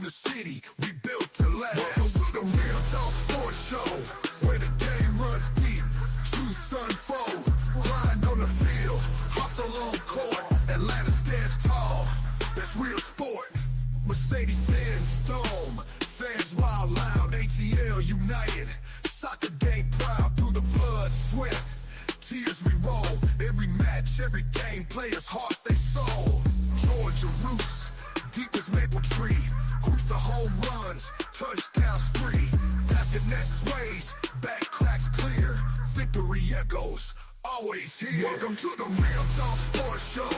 the city, we built to last. Welcome to the Real Talk Sports Show, where the game runs deep, truths unfold, grind on the field, hustle on court, Atlanta stands tall, that's real sport. Mercedes-Benz Dome, fans wild loud, ATL united, soccer game proud through the blood, sweat, tears we roll, every match, every game, players' heart, they soul. Georgia roots, deep as maple tree, hoops to home runs, touchdowns free, basket net sways, back cracks clear, victory echoes, always here. Welcome to the Real Talk Sports Show,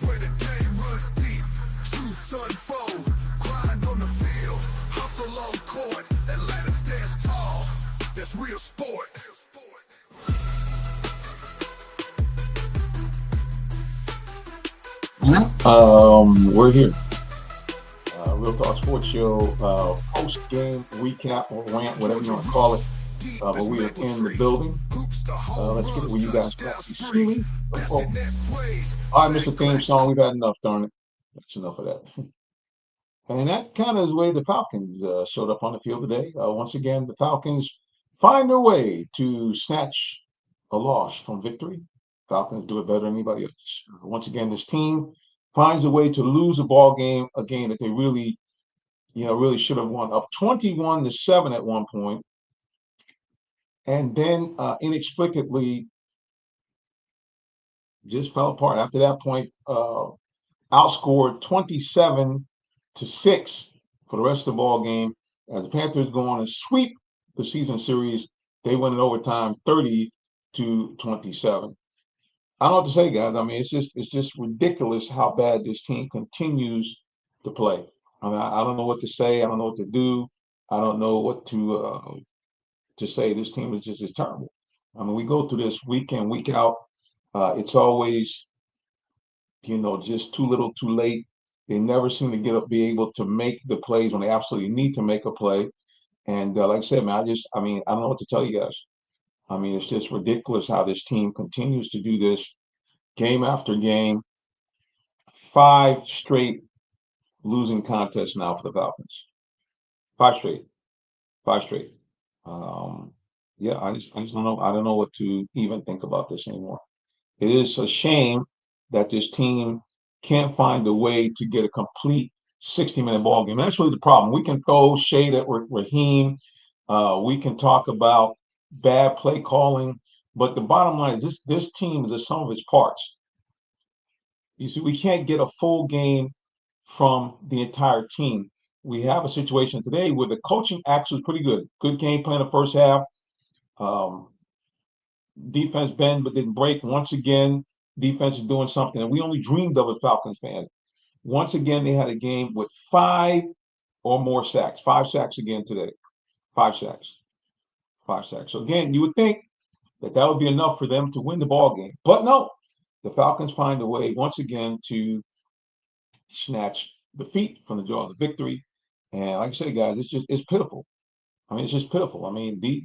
where the game runs deep, truths unfold, grind on the field, hustle on court, Atlanta stands tall, that's real sport. We're here. Real Talk Sports Show, post-game recap or rant, whatever you want to call it. But we are in the building. Let's get it where you guys can actually see me. All right, Mr. Theme Song, we've had enough, darn it. That's enough of that. And that kind of is the way the Falcons showed up on the field today. Once again, the Falcons find their way to snatch a loss from victory. Falcons do it better than anybody else. Once again, this team finds a way to lose a ball game, a game that they really should have won, up 21-7 at one point, and then inexplicably just fell apart. After that point, outscored 27-6 for the rest of the ball game. As the Panthers go on and sweep the season series, they win in overtime 30-27. I don't know what to say, guys. I mean, it's just ridiculous how bad this team continues to play. I mean, I don't know what to say. I don't know what to do. I don't know what to say. This team is terrible. I mean, we go through this week in, week out. It's always, just too little, too late. They never seem to be able to make the plays when they absolutely need to make a play. And like I said, man, I don't know what to tell you guys. I mean, it's just ridiculous how this team continues to do this game after game. 5 straight losing contests now for the Falcons. 5 straight. 5 straight. Yeah, I just don't know. I don't know what to even think about this anymore. It is a shame that this team can't find a way to get a complete 60-minute ball game. That's really the problem. We can throw shade at Raheem. We can talk about bad play calling, but the bottom line is this team is the sum of its parts. You see, we can't get a full game from the entire team. We have a situation today where the coaching actually is pretty good. Good game plan the first half. Defense bend but didn't break. Once again, defense is doing something that we only dreamed of as Falcons fans. Once again, they had a game with 5 or more sacks. 5 sacks again today. 5 sacks. 5 sacks. So again, you would think that would be enough for them to win the ball game. But no, the Falcons find a way once again to snatch defeat from the jaws of victory. And like I say, guys, it's pitiful. I mean, it's just pitiful. I mean, the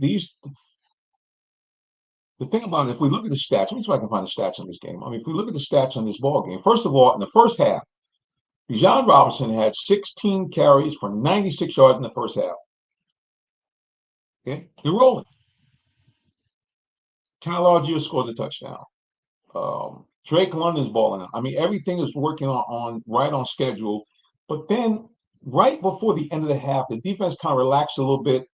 thing about it, if we look at the stats, let me see if I can find the stats on this game. I mean, if we look at the stats on this ball game, first of all, in the first half, Bijan Robinson had 16 carries for 96 yards in the first half. Okay, they're rolling. Tyler Algier scores a touchdown. Drake London's balling out. I mean, everything is working on right on schedule. But then, right before the end of the half, the defense kind of relaxed a little bit.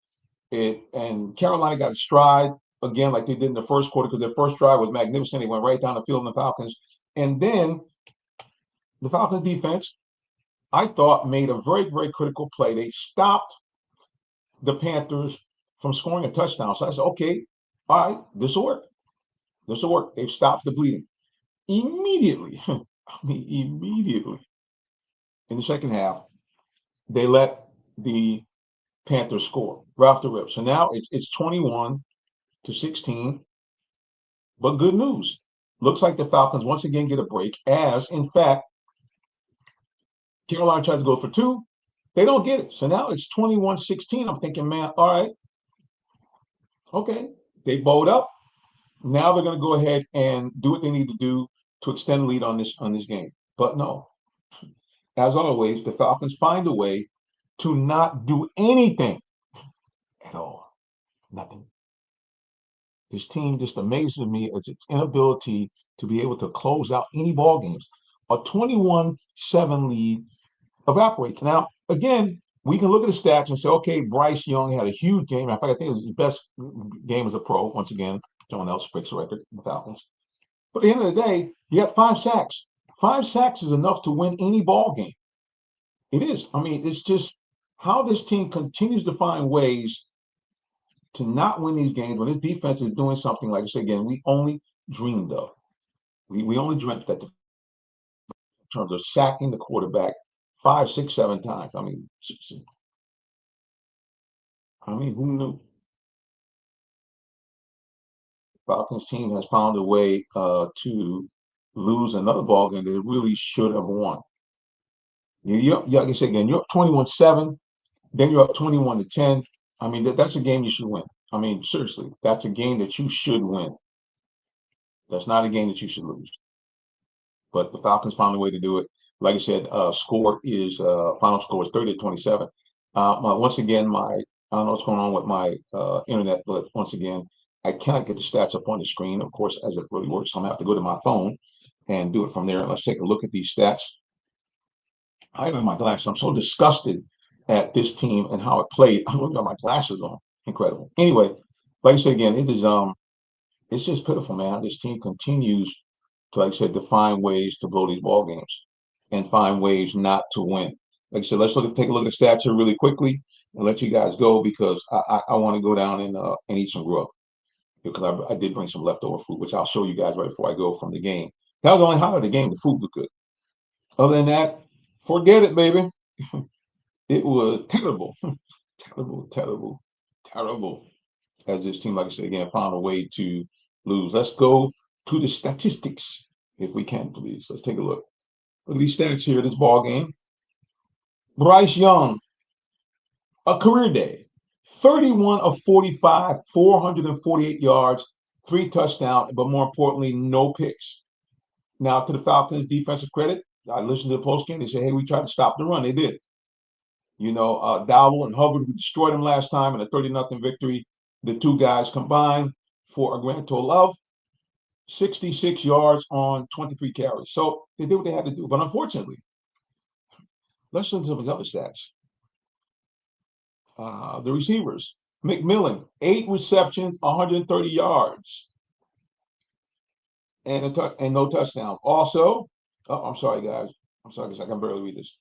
And Carolina got a stride again, like they did in the first quarter, because their first drive was magnificent. They went right down the field in the Falcons. And then the Falcons defense, I thought, made a very, very critical play. They stopped the Panthers from scoring a touchdown. So I said, okay, all right, this will work. This will work. They've stopped the bleeding. Immediately, immediately in the second half, they let the Panthers score right off the rip. So now it's 21-16. But good news. Looks like the Falcons once again get a break, as in fact, Carolina tries to go for 2. They don't get it. So now it's 21-16. I'm thinking, man, all right. Okay. They bowed up. Now they're going to go ahead and do what they need to do to extend the lead on this game. But no. As always, the Falcons find a way to not do anything at all. Nothing. This team just amazes me as its inability to be able to close out any ball games. A 21-7 lead evaporates. Now, again, we can look at the stats and say, okay, Bryce Young had a huge game. In fact, I think it was his best game as a pro. Once again, someone else breaks the record, the Falcons. But at the end of the day, you got 5 sacks. 5 sacks is enough to win any ball game. It is. I mean, it's just how this team continues to find ways to not win these games when this defense is doing something like I say again, we only dreamed of. We only dreamt that in terms of sacking the quarterback 5, 6, 7 times. I mean, who knew? Falcons team has found a way to lose another ball game that it really should have won. Like I said again, you're up 21-7, then you're up 21-10. I mean, that's a game you should win. I mean, seriously, that's a game that you should win. That's not a game that you should lose. But the Falcons found a way to do it. Like I said, final score is 30-27. Once again, I don't know what's going on with my internet, but once again, I cannot get the stats up on the screen, of course, as it really works. So I'm gonna have to go to my phone and do it from there. Let's take a look at these stats. I have my glasses. I'm so disgusted at this team and how it played. I'm looking at my glasses on. Incredible. Anyway, like I said again, it's just pitiful, man. This team continues to, like I said, to find ways to blow these ball games and find ways not to win. Like I said, take a look at the stats here really quickly and let you guys go because I want to go down and eat some grub because I did bring some leftover food, which I'll show you guys right before I go from the game. That was the only highlight of the game. The food was good. Other than that, forget it, baby. It was terrible, terrible, terrible. As this team, like I said again, found a way to lose. Let's go to the statistics, if we can, please. Let's take a look. Look at these stats here. This ball game. Bryce Young, a career day, 31 of 45, 448 yards, 3 touchdowns, but more importantly, no picks. Now, to the Falcons' defensive credit, I listened to the postgame. They said, hey, we tried to stop the run. They did. Dowell and Hubbard, who destroyed them last time in a 30-0 victory, the two guys combined for a grand total of 66 yards on 23 carries. So they did what they had to do. But unfortunately, let's listen to some of the other stats. The receivers, McMillan, 8 receptions, 130 yards, and no touchdown. Also, I'm sorry, guys. I'm sorry because I can barely read this.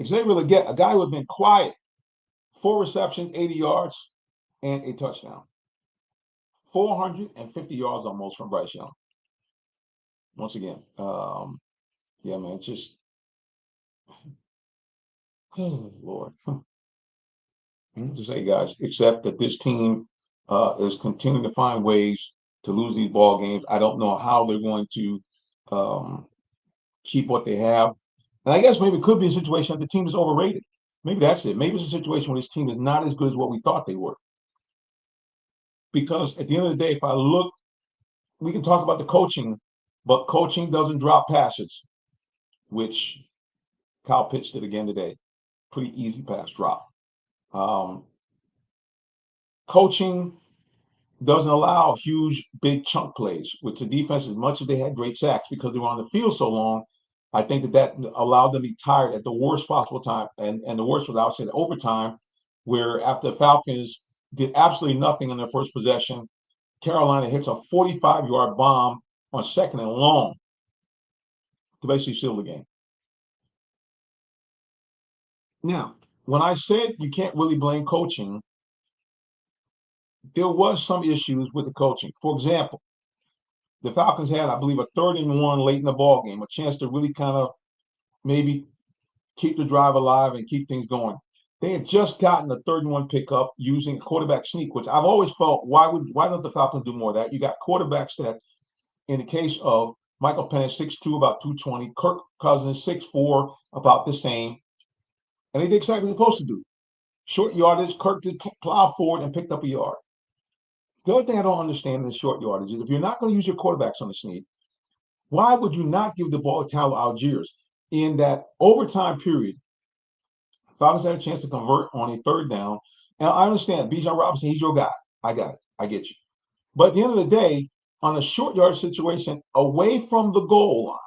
Xavier Legette, a guy who had been quiet, 4 receptions, 80 yards, and a touchdown. 450 yards almost from Bryce Young. Once again, yeah, man, it's just, oh, Lord. To say, guys, except that this team is continuing to find ways to lose these ball games. I don't know how they're going to keep what they have. And I guess maybe it could be a situation that the team is overrated. Maybe that's it. Maybe it's a situation where this team is not as good as what we thought they were. Because at the end of the day, if I look, we can talk about the coaching, but coaching doesn't drop passes, which Kyle Pitts did again today. Pretty easy pass drop. Coaching doesn't allow huge, big chunk plays, which the defense, as much as they had great sacks because they were on the field so long, I think that allowed them to be tired at the worst possible time. And the worst was, I would say, the overtime, where after the Falcons did absolutely nothing in their first possession, Carolina hits a 45-yard bomb on 2nd and long to basically seal the game. Now, when I said you can't really blame coaching, there was some issues with the coaching. For example, the Falcons had, I believe, a 3rd and 1 late in the ball game, a chance to really kind of maybe keep the drive alive and keep things going. They had just gotten the 3rd and 1 pickup using a quarterback sneak, which I've always felt, why don't the Falcons do more of that? You got quarterbacks that, in the case of Michael Penix, 6'2", about 220, Kirk Cousins, 6'4", about the same, and they did exactly what they're supposed to do. Short yardage, Kirk did plow forward and picked up a yard. The other thing I don't understand in the short yardage is if you're not going to use your quarterbacks on the sneak, why would you not give the ball to Tyler Algiers? In that overtime period, Falcons had a chance to convert on a third down. And I understand Bijan Robinson, he's your guy. I got it. I get you. But at the end of the day, on a short yard situation, away from the goal line,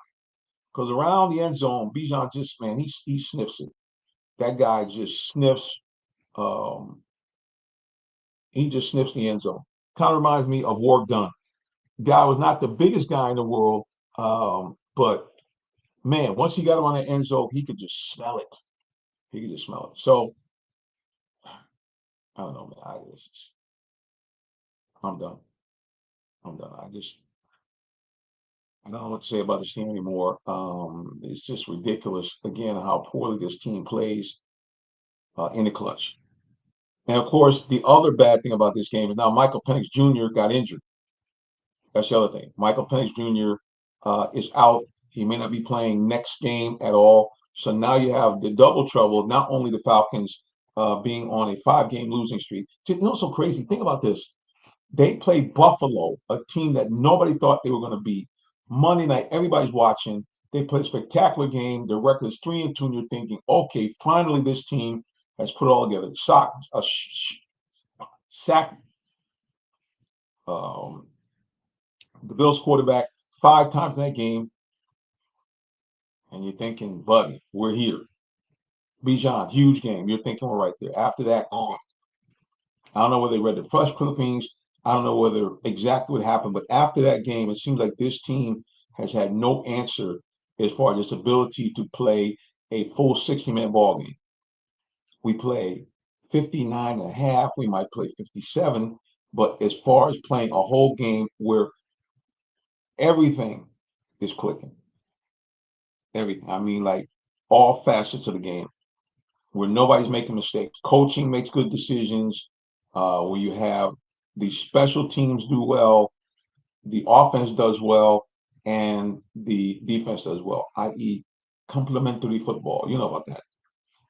because around the end zone, Bijan just, man, he sniffs it. That guy just sniffs. Um, he just sniffs the end zone. Kind of reminds me of Ward Gunn. Guy was not the biggest guy in the world, but man, once he got him on the end zone, he could just smell it. He could just smell it. So I don't know, man. I'm done. I'm done. I don't know what to say about this team anymore. It's just ridiculous again how poorly this team plays in the clutch. And of course, the other bad thing about this game is now Michael Penix Jr. got injured. That's the other thing. Michael Penix Jr. Is out. He may not be playing next game at all. So now you have the double trouble. Not only the Falcons being on a 5-game losing streak. You know, so crazy. Think about this. They play Buffalo, a team that nobody thought they were going to beat. Monday night, everybody's watching. They play a spectacular game. Their record is 3-2, and you're thinking, okay, finally this team has put it all together. Sack um, the Bills quarterback 5 times in that game, and you're thinking, buddy, we're here. Bijan, huge game. You're thinking we're right there. After that, I don't know whether they read the press clippings. I don't know whether exactly what happened, but after that game, it seems like this team has had no answer as far as its ability to play a full 60-minute ball game. We play 59 and a half. We might play 57, but as far as playing a whole game where everything is clicking, everything. I mean, like all facets of the game where nobody's making mistakes. Coaching makes good decisions. Where you have the special teams do well, the offense does well, and the defense does well, i.e., complementary football. You know about that.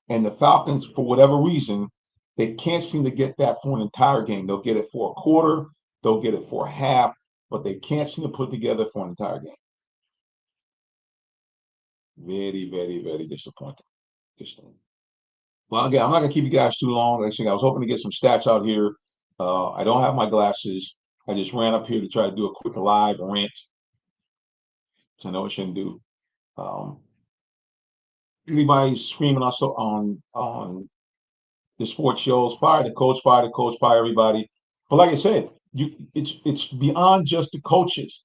And the Falcons, for whatever reason, they can't seem to get that for an entire game. They'll get it for a quarter, they'll get it for a half, but they can't seem to put together for an entire game. Very, very, very disappointing. Well, again, I'm not gonna keep you guys too long. Like I said, I was hoping to get some stats out here. I don't have my glasses. I just ran up here to try to do a quick live rant, which I know I shouldn't do. Um, Everybody's screaming also on the sports shows, fire the coach, fire everybody. But like I said, it's beyond just the coaches,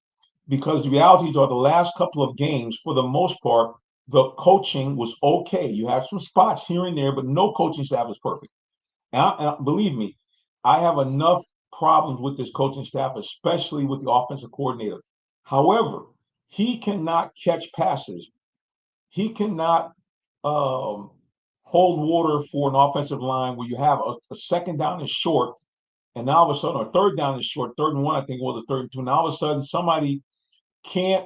because the realities are the last couple of games, for the most part, the coaching was okay. You have some spots here and there, but no coaching staff is perfect. And believe me, I have enough problems with this coaching staff, especially with the offensive coordinator. However, he cannot catch passes. He cannot um, hold water for an offensive line where you have a second down is short, and now all of a sudden, or third down is short, 3rd and 1, I think it was a 3rd and 2. Now all of a sudden, somebody can't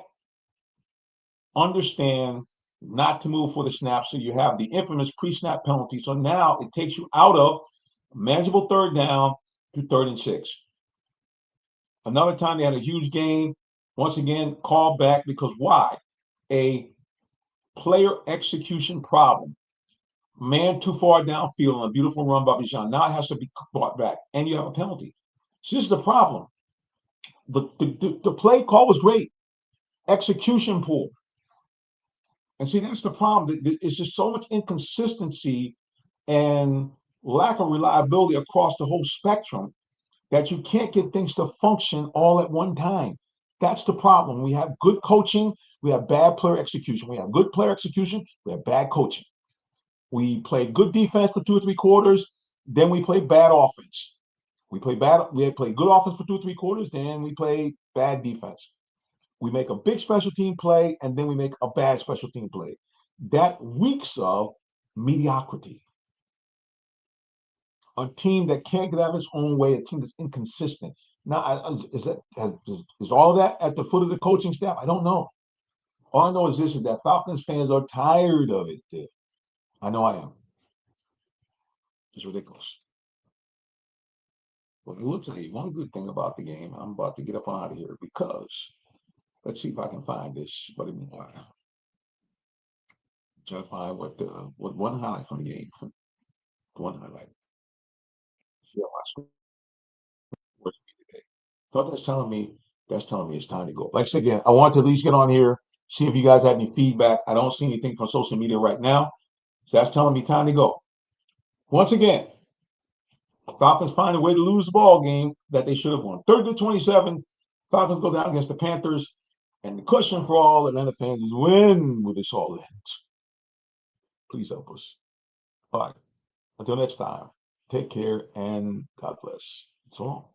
understand not to move for the snap. So you have the infamous pre-snap penalty. So now it takes you out of manageable 3rd down to 3rd and 6. Another time they had a huge gain. Once again, called back because why? A player execution problem. Man too far downfield on a beautiful run by Bijan. Now it has to be brought back, and you have a penalty. So this is the problem. The play call was great. Execution poor. And see, that's the problem. It's just so much inconsistency and lack of reliability across the whole spectrum that you can't get things to function all at one time. That's the problem. We have good coaching, we have bad player execution. We have good player execution, we have bad coaching. We play good defense for 2 or 3 quarters, then we play bad offense. We play good offense for 2 or 3 quarters, then we play bad defense. We make a big special team play, and then we make a bad special team play. That reeks of mediocrity. A team that can't get out of its own way, a team that's inconsistent. Now, is all of that at the foot of the coaching staff? I don't know. All I know is this: is that Falcons fans are tired of it. I know I am. It's ridiculous. But I will tell you one good thing about the game. I'm about to get up out of here because let's see if I can find this. But try to find what one highlight from the game. The one I like. See how my score was today. So that's telling me it's time to go. Like I said again, I want to at least get on here, see if you guys have any feedback. I don't see anything from social media right now. So that's telling me time to go. Once again, Falcons find a way to lose the ball game that they should have won. 30-27. Falcons go down against the Panthers. And the question for all Atlanta fans is, when will this all end? Please help us. All right. Until next time, take care and God bless. So long.